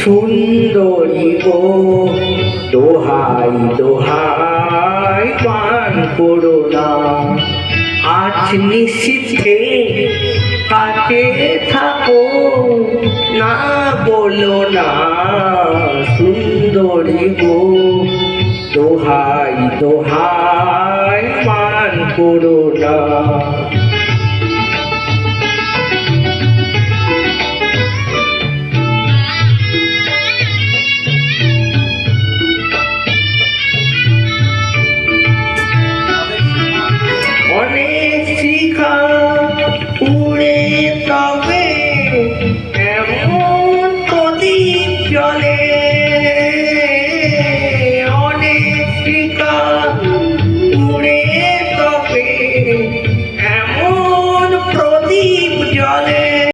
সুন্দরী গো দোহাই দোহাই পান করো না, আজ নিশীথে কাছে থাকো না বলো না, সুন্দরী গো দোহাই দোহাই পান করো না। অনেক শিখা উড়ে তব